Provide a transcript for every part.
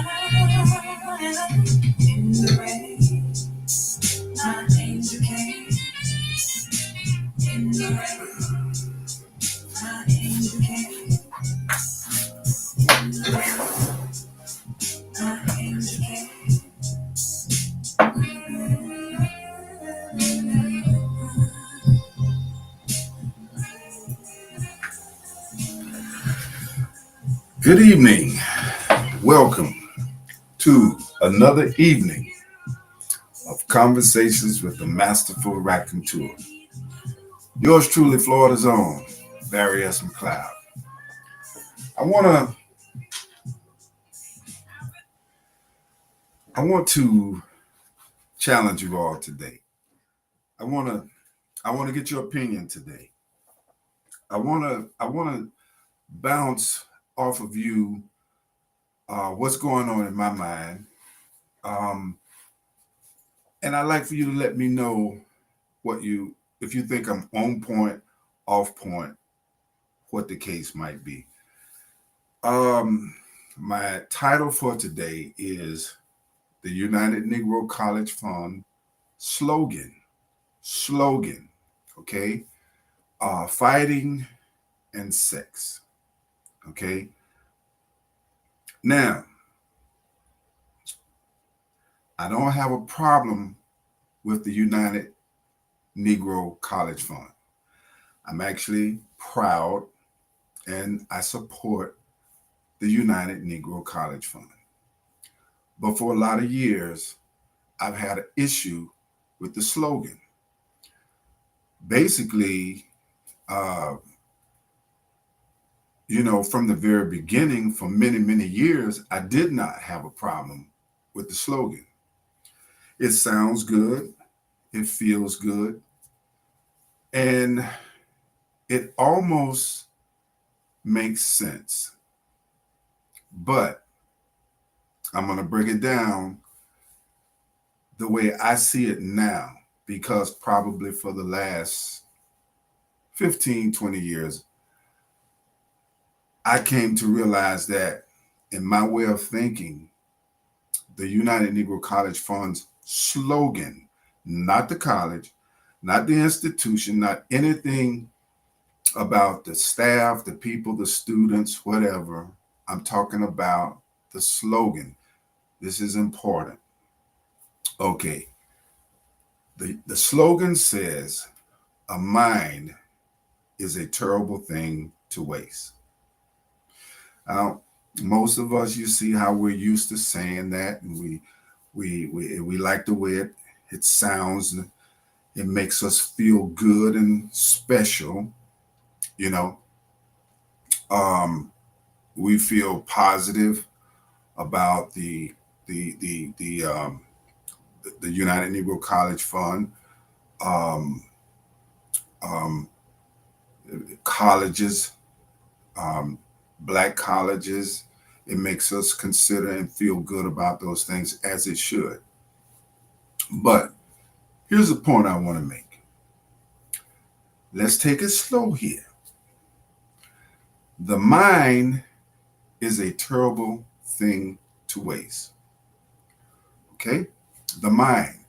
In the rain, my angel came. In the rain, my angel came. In the rain, my angel came. Good evening. Welcome to another evening of Conversations with the Masterful Raconteur. Yours truly, Florida's own, Barry S. McLeod. I wanna I want to challenge you all today. I wanna get your opinion today. I wanna bounce off of you what's going on in my mind. Um, and I'd like for you to let me know if you think I'm on point, off point, what the case might be. My title for today is the United Negro College Fund slogan. Slogan, okay? Fighting and sex, okay? Now, I don't have a problem with the United Negro College Fund. I'm actually proud and I support the United Negro College Fund. But for a lot of years, I've had an issue with the slogan. Basically, uh, from the very beginning, for many, many years, I did not have a problem with the slogan. It sounds good, it feels good, and it almost makes sense. But I'm going to break it down the way I see it now, because probably for the last 15, 20 years, I came to realize that in my way of thinking, the United Negro College Fund's slogan, not the college, not the institution, not anything about the staff, the people, the students, whatever. I'm talking about the slogan. This is important. Okay. The slogan says, a mind is a terrible thing to waste. Now, most of us, you see how we're used to saying that, and we like the way it sounds. It makes us feel good and special. You know, um, we feel positive about the United Negro College Fund. Um, um, Colleges, um, black colleges. It makes us consider and feel good about those things as it should. But here's the point I want to make. Let's take it slow here. The mind is a terrible thing to waste. Okay? The mind.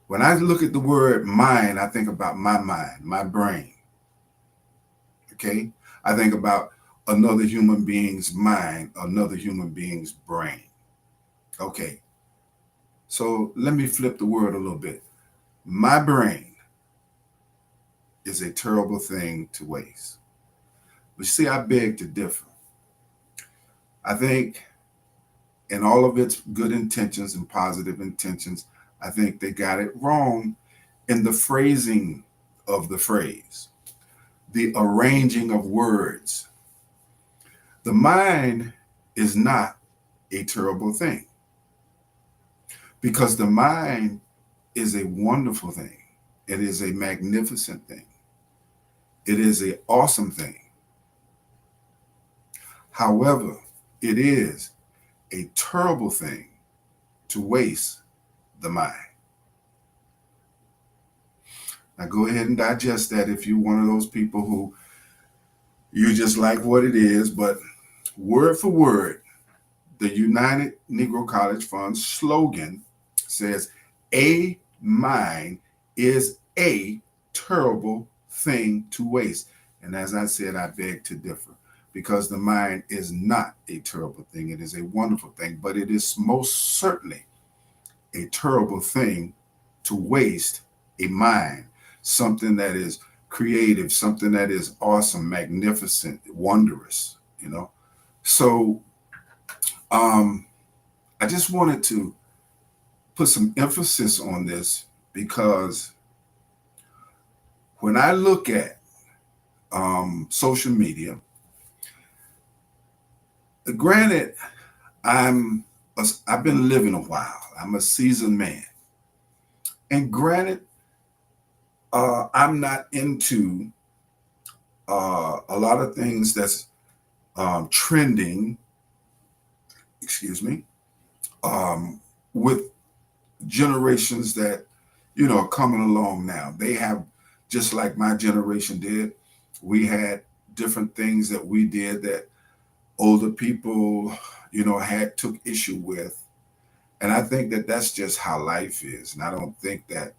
When I look at the word mind, I think about my mind, my brain. Okay? I think about another human being's mind, another human being's brain. Okay. So let me flip the word a little bit. My brain is a terrible thing to waste. But see, I beg to differ. I think in all of its good intentions and positive intentions, I think they got it wrong in the phrasing of the phrase, the arranging of words. The mind is not a terrible thing because the mind is a wonderful thing. It is a magnificent thing. It is an awesome thing. However, it is a terrible thing to waste the mind. Now go ahead and digest that if you're one of those people who you just like what it is, but word for word, the United Negro College Fund's slogan says, "A mind is a terrible thing to waste." And as I said, I beg to differ, because the mind is not a terrible thing. It is a wonderful thing, but it is most certainly a terrible thing to waste a mind, something that is creative, something that is awesome, magnificent, wondrous, you know. So um, I just wanted to put some emphasis on this, because when I look at social media, granted, I've been living a while. I'm a seasoned man, and granted, I'm not into a lot of things that's trending. Excuse me, um, with generations that are coming along now. They have, just like my generation did. We had different things that we did that older people, had took issue with, and I think that that's just how life is. And I don't think that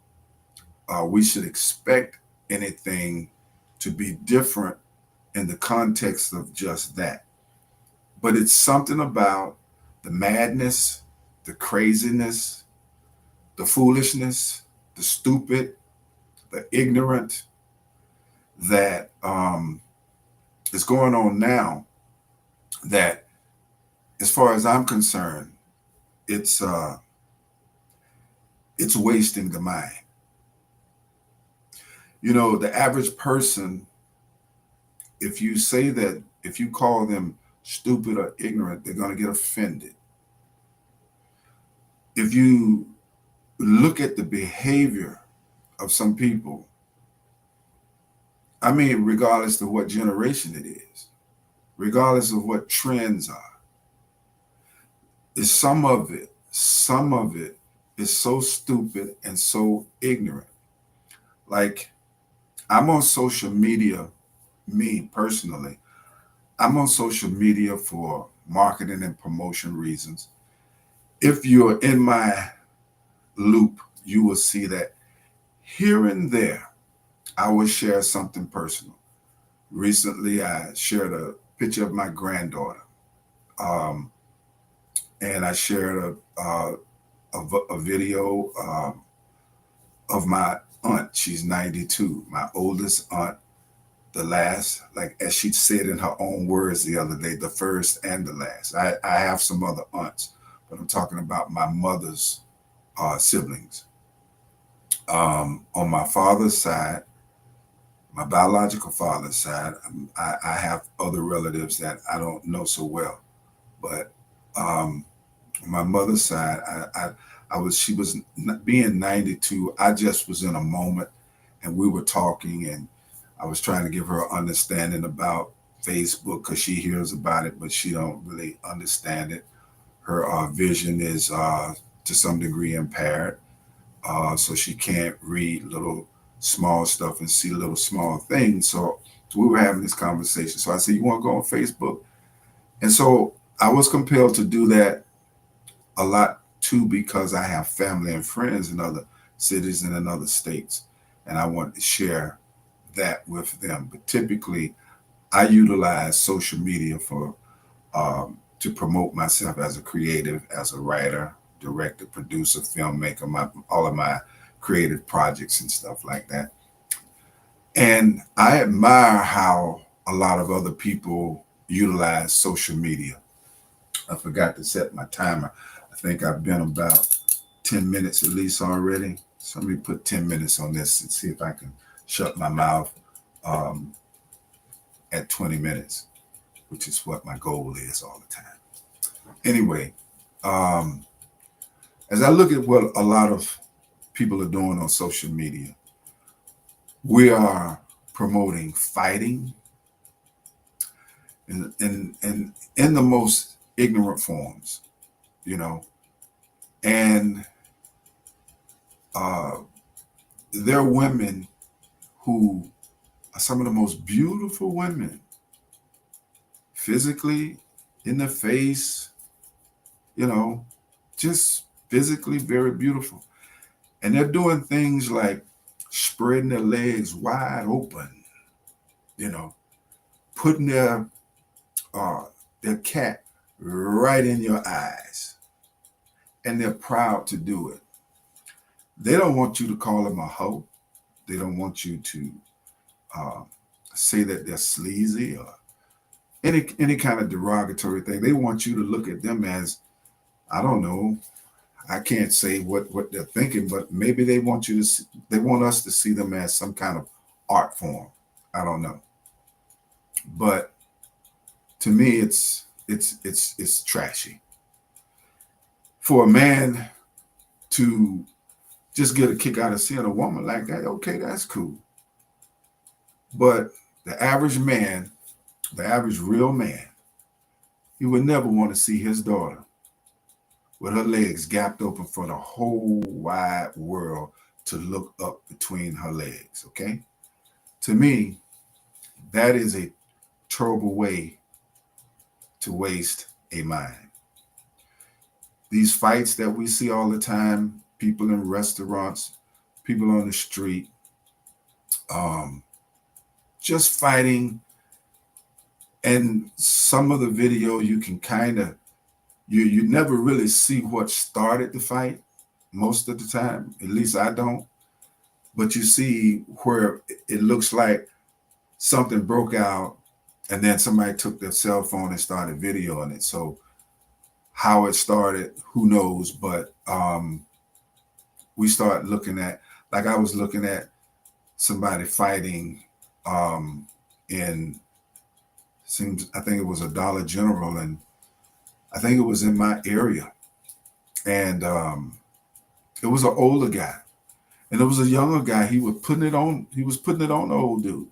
we should expect anything to be different in the context of just that. But it's something about the madness, the craziness, the foolishness, the stupid, the ignorant that is going on now, that, as far as I'm concerned, it's uh, it's wasting the mind. The average person, if you call them stupid or ignorant, they're going to get offended. If you look at the behavior of some people, I mean, regardless of what generation it is, regardless of what trends are, is some of it is so stupid and so ignorant. Like, I'm on social media, me personally, I'm on social media for marketing and promotion reasons. If you're in my loop, you will see that here and there I will share something personal. Recently, I shared a picture of my granddaughter, um, and I shared a video of my aunt. She's 92, my oldest aunt, the last, like as she said in her own words the other day, the first and the last. I have some other aunts, but I'm talking about my mother's siblings. On my father's side, my biological father's side, I have other relatives that I don't know so well. But um, on my mother's side, she was being 92. I just was in a moment, and we were talking, and I was trying to give her understanding about Facebook, because she hears about it, but she don't really understand it. Her vision is to some degree impaired, so she can't read little small stuff and see little small things. So we were having this conversation. So I said, "You want to go on Facebook?" And so I was compelled to do that a lot too, because I have family and friends in other cities and in other states, and I want to share that with them. But typically, I utilize social media for to promote myself as a creative, as a writer, director, producer, filmmaker, all of my creative projects and stuff like that. And I admire how a lot of other people utilize social media. I forgot to set my timer. I think I've been about 10 minutes at least already. So let me put 10 minutes on this and see if I can shut my mouth um, at 20 minutes, which is what my goal is all the time. Anyway, um, as I look at what a lot of people are doing on social media, we are promoting fighting in the most ignorant forms, you know, and uh, there are women who are some of the most beautiful women, physically, in the face, you know, just physically very beautiful. And they're doing things like spreading their legs wide open, you know, putting uh, their cat right in your eyes. And they're proud to do it. They don't want you to call them a hoe. They don't want you to uh, say that they're sleazy or any kind of derogatory thing. They want you to look at them as, I don't know, I can't say what they're thinking, but maybe they want you to see, they want us to see them as some kind of art form. I don't know. But to me it's trashy. For a man to just get a kick out of seeing a woman like that, okay, that's cool. But the average man, the average real man, he would never want to see his daughter with her legs gapped open for the whole wide world to look up between her legs, okay? To me, that is a terrible way to waste a mind. These fights that we see all the time, people in restaurants, people on the street, um, just fighting. And some of the video you can kind of, you never really see what started the fight most of the time. At least I don't. But you see where it looks like something broke out and then somebody took their cell phone and started videoing it. So how it started, who knows? But we start looking at, like I was looking at somebody fighting in, seems, I think it was a Dollar General, and I think it was in my area. And it was an older guy. And it was a younger guy. He was putting it on, the old dude.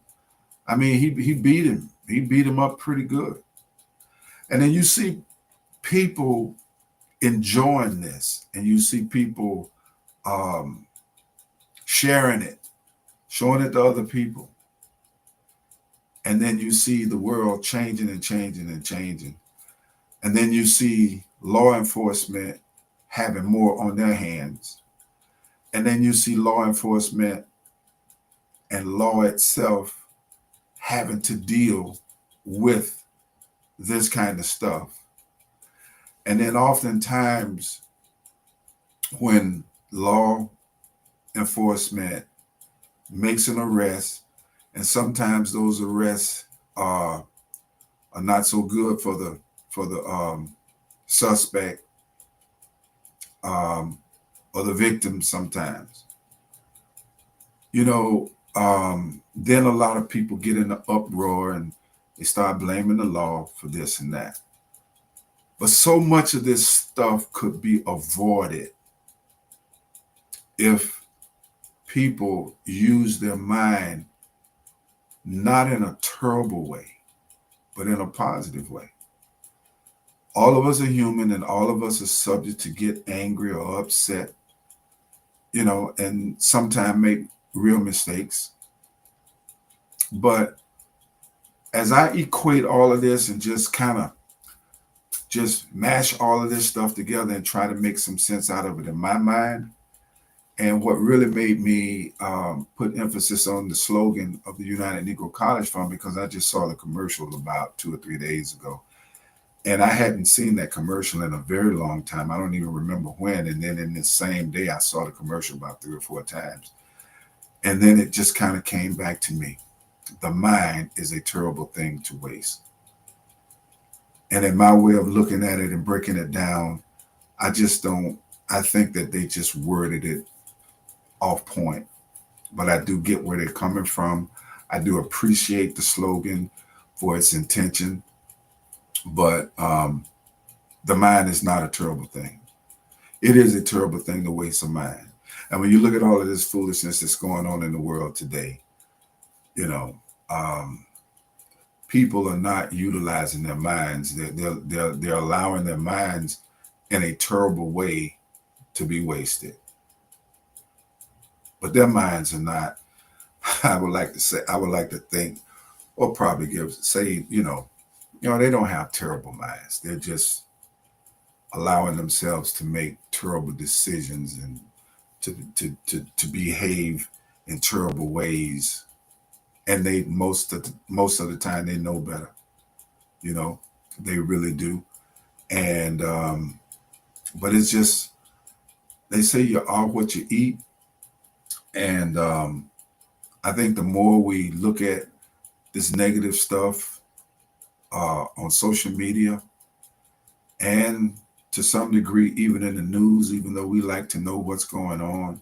I mean, he beat him. He beat him up pretty good. And then you see people enjoying this, and you see people um, sharing it, showing it to other people. And then you see the world changing and changing and changing. And then you see law enforcement having more on their hands. And then you see law enforcement and law itself having to deal with this kind of stuff. And then oftentimes when law enforcement makes an arrest, and sometimes those arrests are not so good for the suspect or the victim sometimes. You know, then a lot of people get in the uproar and they start blaming the law for this and that. But so much of this stuff could be avoided if people use their mind not in a terrible way, but in a positive way. All of us are human and all of us are subject to get angry or upset, you know, and sometimes make real mistakes. But as I equate all of this and just kind of just mash all of this stuff together and try to make some sense out of it in my mind, and what really made me put emphasis on the slogan of the United Negro College Fund, because I just saw the commercial about 2 or 3 days ago. And I hadn't seen that commercial in a very long time. I don't even remember when. And then in the same day, I saw the commercial about 3 or 4 times. And then it just kind of came back to me. The mind is a terrible thing to waste. And in my way of looking at it and breaking it down, I just don't, I think that they just worded it off point. But I do get where they're coming from. I do appreciate the slogan for its intention. But the mind is not a terrible thing. It is a terrible thing to waste a mind. And when you look at all of this foolishness that's going on in the world today, you know, people are not utilizing their minds. They're allowing their minds in a terrible way to be wasted. But their minds are not, I would like to think, or probably say, they don't have terrible minds. They're just allowing themselves to make terrible decisions and to behave in terrible ways. And they most of the time they know better, you know, they really do. And but it's just, they say you are what you eat. And I think the more we look at this negative stuff on social media, and to some degree even in the news, even though we like to know what's going on,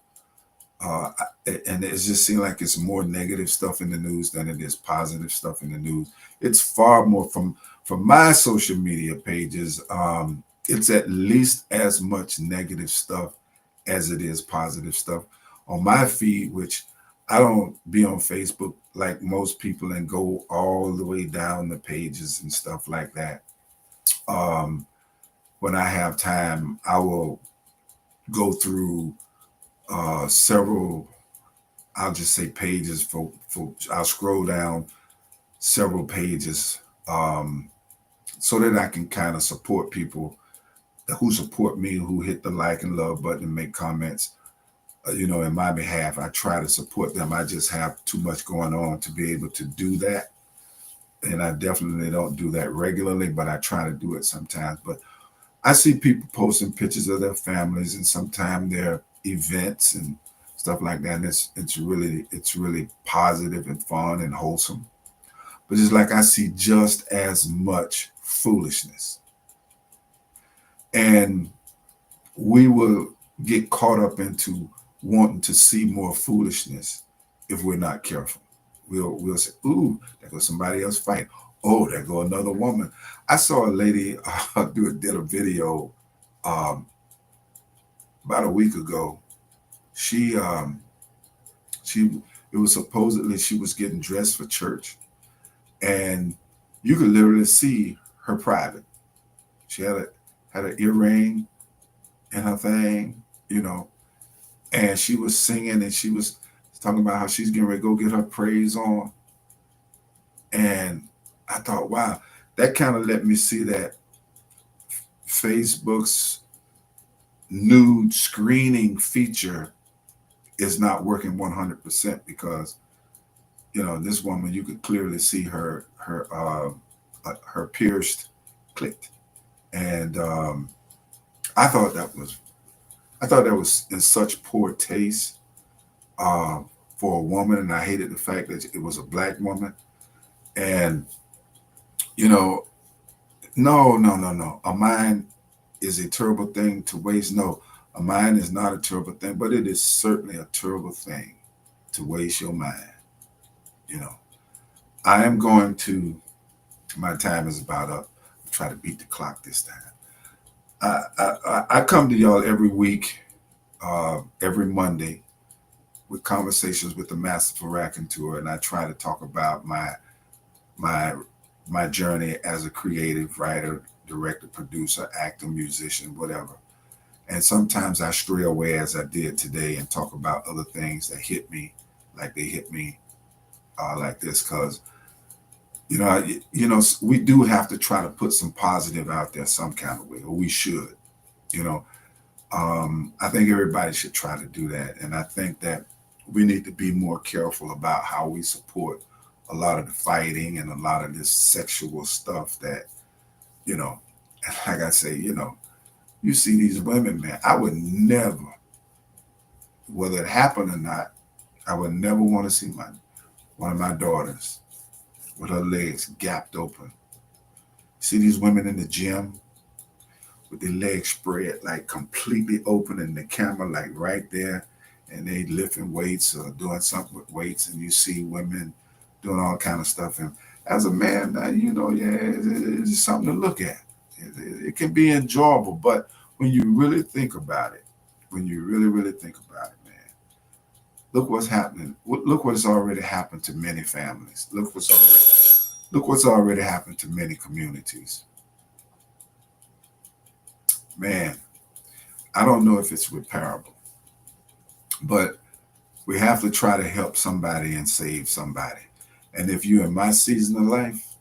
and it just seems like it's more negative stuff in the news than it is positive stuff in the news. It's far more from my social media pages. It's at least as much negative stuff as it is positive stuff on my feed, which I don't be on Facebook like most people and go all the way down the pages and stuff like that. Um, when I have time, I will go through several, I'll just say pages for I'll scroll down several pages, um, so that I can kind of support people who support me, who hit the like and love button and make comments, in my behalf. I try to support them. I just have too much going on to be able to do that. And I definitely don't do that regularly, but I try to do it sometimes. But I see people posting pictures of their families and sometimes their events and stuff like that. And it's really positive and fun and wholesome. But it's like I see just as much foolishness. And we will get caught up into wanting to see more foolishness if we're not careful. We'll say, "Ooh, there goes somebody else fight. Oh, there go another woman." I saw a lady did a video um, about a week ago. She she it was supposedly she was getting dressed for church, and you could literally see her private. She had an earring and her thing, you know, and she was singing and she was talking about how she's getting ready to go get her praise on. And I thought, wow, that kind of let me see that Facebook's nude screening feature is not working 100% because this woman, you could clearly see her pierced clit. And I thought that was in such poor taste uh, for a woman, and I hated the fact that it was a black woman. And you know, no, no, no, no. A mind is a terrible thing to waste. No, a mind is not a terrible thing, but it is certainly a terrible thing to waste your mind. You know, I am going to. My time is about up. I'll try to beat the clock this time. I come to y'all every week, every Monday, with conversations with the Masterful Raconteur, and I try to talk about my my journey as a creative writer, director, producer, actor, musician, whatever. And sometimes I stray away, as I did today, and talk about other things that hit me, like they hit me, like this, because we do have to try to put some positive out there some kind of way, or we should. You know, I think everybody should try to do that, and I think that we need to be more careful about how we support a lot of the fighting and a lot of this sexual stuff that you know. Like I say, you see these women, man. I would never, whether it happened or not, I would never want to see one of my daughters with her legs gapped open. See these women in the gym with their legs spread like completely open and the camera like right there, and they lifting weights or doing something with weights, and you see women doing all kind of stuff. And as a man, yeah, it's something to look at. It can be enjoyable, but when you really think about it, when you really, really think about it, man, look what's happening. Look what's already happened to many families. Look what's already happened to many communities. Man, I don't know if it's repairable, but we have to try to help somebody and save somebody. And if you're in my season of life,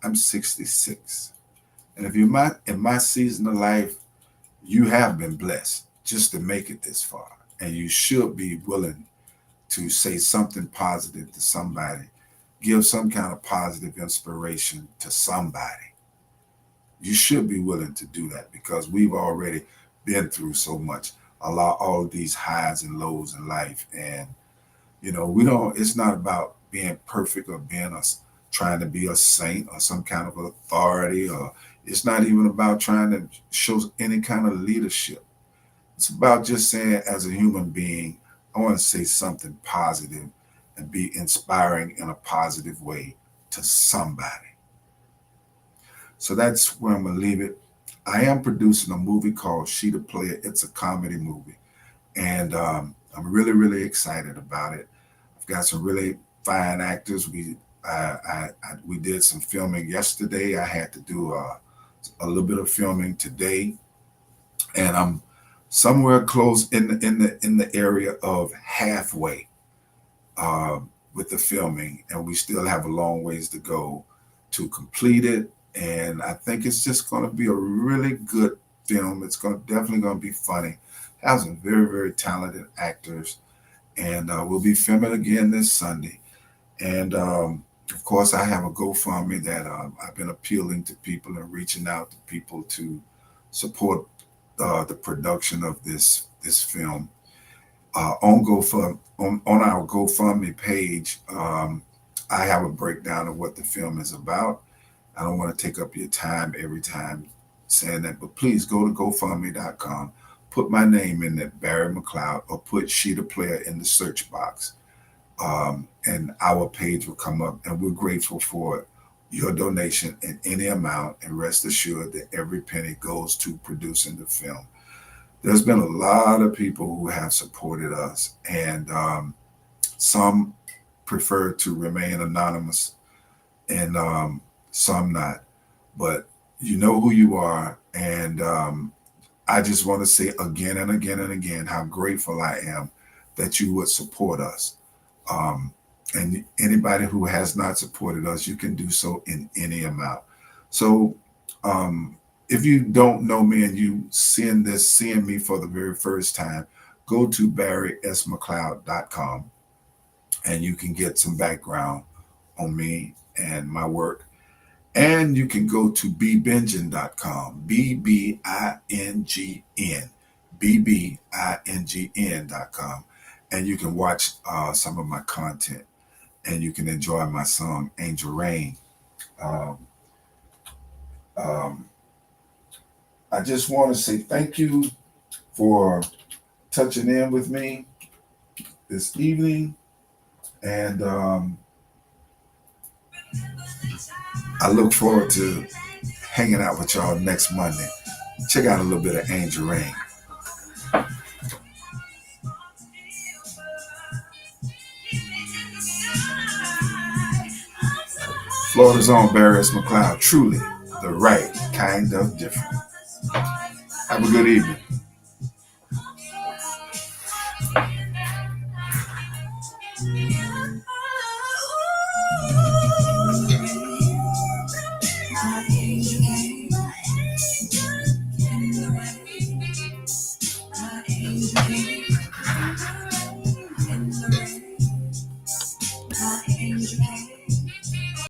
I'm 66. And if you're in my season of life, You have been blessed just to make it this far, and you should be willing to say something positive to somebody, give some kind of positive inspiration to somebody. You should be willing to do that because we've already been through so much, a lot, all of these highs and lows in life. And, we don't, it's not about being perfect or trying to be a saint or some kind of authority, or it's not even about trying to show any kind of leadership. It's about just saying, as a human being, I want to say something positive and be inspiring in a positive way to somebody. So that's where I'm going to leave it. I am producing a movie called She the Player. It's a comedy movie. And I'm really, really excited about it. I've got some really fine actors. We did some filming yesterday. I had to do a little bit of filming today, and I'm somewhere close in the area of halfway uh, with the filming, and we still have a long ways to go to complete it. And I think it's just going to be a really good film. It's definitely going to be funny. Have some very, very talented actors, and we'll be filming again this Sunday. And of course, I have a GoFundMe that I've been appealing to people and reaching out to people to support the production of this film. On our GoFundMe page, I have a breakdown of what the film is about. I don't want to take up your time every time saying that, but please go to GoFundMe.com, put my name in there, Barry McLeod, or put She the Player in the search box, and our page will come up. And we're grateful for your donation in any amount, and rest assured that every penny goes to producing the film. There's been a lot of people who have supported us, and some prefer to remain anonymous, and some not. But you know who you are, and I just want to say again and again and again how grateful I am that you would support us. Um, and anybody who has not supported us, you can do so in any amount. So um, if you don't know me and you seeing me for the very first time, go to barrysmcleod.com and you can get some background on me and my work. And you can go to bbingin.com, BBINGN, BBINGN.com, and you can watch some of my content, and you can enjoy my song, Angel Rain. Um, um, I just want to say thank you for touching in with me this evening, and I look forward to hanging out with y'all next Monday. Check out a little bit of Angel Rain. Florida's own Barry McLeod, truly the right kind of different. Have a good evening.